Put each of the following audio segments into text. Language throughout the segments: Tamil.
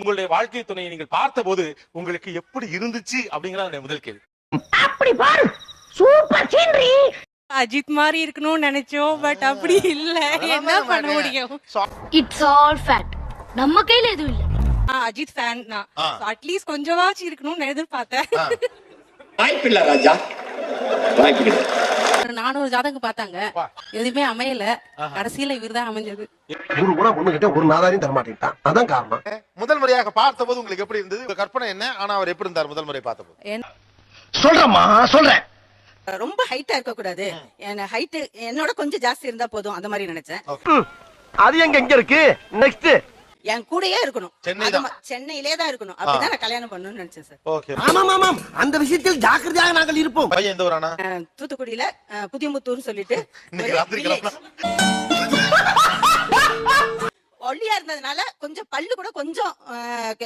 உங்களுடைய வாழ்க்கை துணையை நீங்கள் பார்த்தபோது உங்களுக்கு எப்படி இருந்துச்சு அப்படிங்கறது முதல் கேள்வி. அப்படி பாரு, சூப்பர் சீனரி. அஜித் மாதிரி இருக்கணும்னு நினைச்சோம், பட் அப்படி இல்ல. என்ன பண்ண முடியும்? It's all fact. நம்ம கையில எதுவும் இல்ல. அஜித் ஃபேன் தான். அட்லீஸ்ட் கொஞ்சமாச்சும் இருக்கணும்னு எதிர்பார்த்தேன். வாய்ப்பில்லை ராஜா, வாய்ப்பில்லை. நானும் ஒரு ஜாதகம் பார்த்தாங்க, எதுவுமே அமையல. கடைசியில இவர்தான் அமைஞ்சது. ஒரு முறை பொண்ணுகிட்ட ஒரு நாதாரையும் தர மாட்டேன்ட்டான். அதான் காரணம். முதல் முறையாக பார்த்தபோது உங்களுக்கு எப்படி இருந்தது? உங்க கற்பனை என்ன? ஆனா அவர் எப்படி இருந்தார் முதல் முறை பார்த்தபோது? சொல்றேம்மா, சொல்றேன். ரொம்ப ஹைட்டா இருக்க கூடாது, ஹைட் என்னோட கொஞ்சம் ஜாஸ்தி இருந்தா போதும், அந்த மாதிரி நினைச்சேன். அது எங்க இருக்கு? நெக்ஸ்ட் என் கூடயே இருக்கணும், சென்னையிலே தான் இருக்கணும். அப்படிதான் நான் கல்யாணம் பண்ணணும்னு நினைச்சேன் சார். ஓகே. ஆமாம் ஆமாம், அந்த விஷயத்தில் ஜாக்கிரதையாக நாங்கள் இருப்போம். பையன் எந்த ஊரானா? தூத்துக்குடியில புதியமுத்தூர்னு சொல்லிட்டு ஒல்லியா இருந்ததுனால கொஞ்சம் பல்லு கூட கொஞ்சம்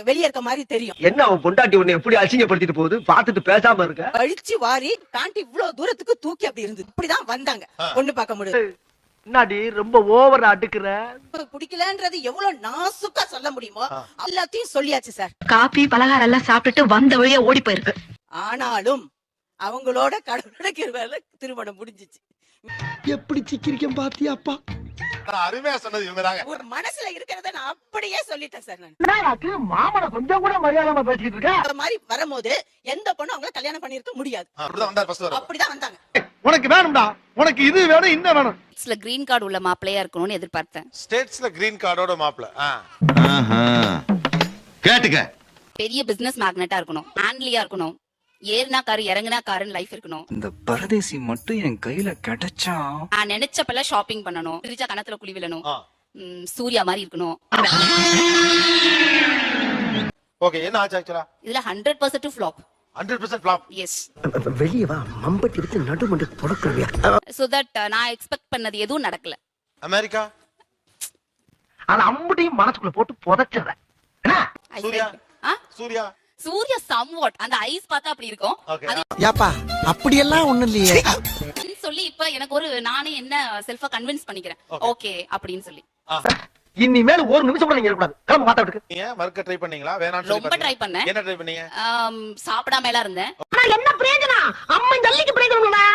வெளியே இருக்க மாதிரி தெரியும். என்ன அவன் பொண்டாட்டி உன்னை எப்படி அசிங்கப்படுத்திட்டு போகுது, பார்த்துட்டு பேசாம இருக்க. அழிச்சு வாரி பேண்ட் இவ்வளவு தூரத்துக்கு தூக்கி அப்படி இருந்தது. இப்படிதான் வந்தாங்க, பொண்ணு பார்க்க முடியாது. என்னடி ரொம்ப ஓவர் அடுக்குற? பிடிக்கலன்றது எவ்வளவு நாசுக்கா சொல்ல முடியுமோ எல்லாத்தையும் சொல்லியாச்சு சார். காபி பலகாரம் எல்லாம் சாப்பிட்டுட்டு வந்த வழியா ஓடி போயிருக்கு. ஆனாலும் அவங்களோட கடவுளோட கிருபையால திருமணம் முடிஞ்சிச்சு. எப்படி சிக்கிரிக்கம் பாத்தியாப்பா? அருமையா சொன்னது இவங்கதாங்க. ஒரு மனசுல இருக்கிறத நான் அப்படியே சொல்லிட்டேன் சார். நான் மாமனை கொஞ்சம் கூட மரியாதை பேசிட்டு இருக்க. அந்த மாதிரி வரும்போது எந்த பொண்ணு அவங்கள கல்யாணம் பண்ணிருக்க முடியாது. அப்படிதான் வந்தாங்க. உனக்கு வேணும்டா, உனக்கு இது வேணும், இன்ன வேணும். ஸ்டேட்ஸ்ல கிரீன் கார்டு உள்ள மாப்பிள்ளையா இருக்கணும்னு எதிர்பார்த்தேன். ஸ்டேட்ஸ்ல கிரீன் கார்டோட மாப்பிள. கேட்டுக்க. பெரிய பிசினஸ் மேக்னெட்டா இருக்கணும், ஹேண்ட்லியா இருக்கணும், ஏறினா காரு இறங்குனா காருன்னு லைஃப் இருக்கணும். இந்த பரதேசி மட்டும் என் கையில கிடைச்சா நான் நினைச்சப்பெல்லாம் ஷாப்பிங் பண்ணணும், திருச்சா கணத்துல குழி விழணும், சூர்யா மாதிரி இருக்கணும். ஓகே, என்ன ஆச்சு ஆக்சுவலா? இதுல 100% ஃப்ளாப். 100% ஃப்ளாப். எஸ். வெளியே வா, மம்பட்டி எடுத்து நடுமண்டு புடக்குறியா? சோ தட் நான் எக்ஸ்பெக்ட் பண்ணது எதுவும் நடக்கல. அமெரிக்கா ஆனா அம்புட்டியும் மனசுக்குள்ள போட்டு புதைச்சற. சூர்யா சூர்யா சூர்யா சம்வாட் அந்த ஐஸ் பார்த்தா அப்படி இருக்கும். யாப்பா அப்படி எல்லாம் ஒண்ணு இல்லையே சொல்லி இப்ப எனக்கு ஒரு நானே என்ன செல்ஃபா கன்வின்ஸ் பண்ணிக்கிறேன். ஓகே அப்படின்னு சொல்லி. இனிமேல் ஒரு நிமிஷம் கூட நீங்க இருக்க கூடாது. கிளம்ப மாட்டா விடுங்க. நீங்க மறுக்க ட்ரை பண்ணீங்களா? வேணாம்னு ரொம்ப ட்ரை பண்ணேன். என்ன ட்ரை பண்ணீங்க? சாப்பிடாம எல்லாம் இருந்தேன். ஆனா என்ன பிரயோஜனம்? அம்மா ஜல்லிக்கு பிரயோஜனம்.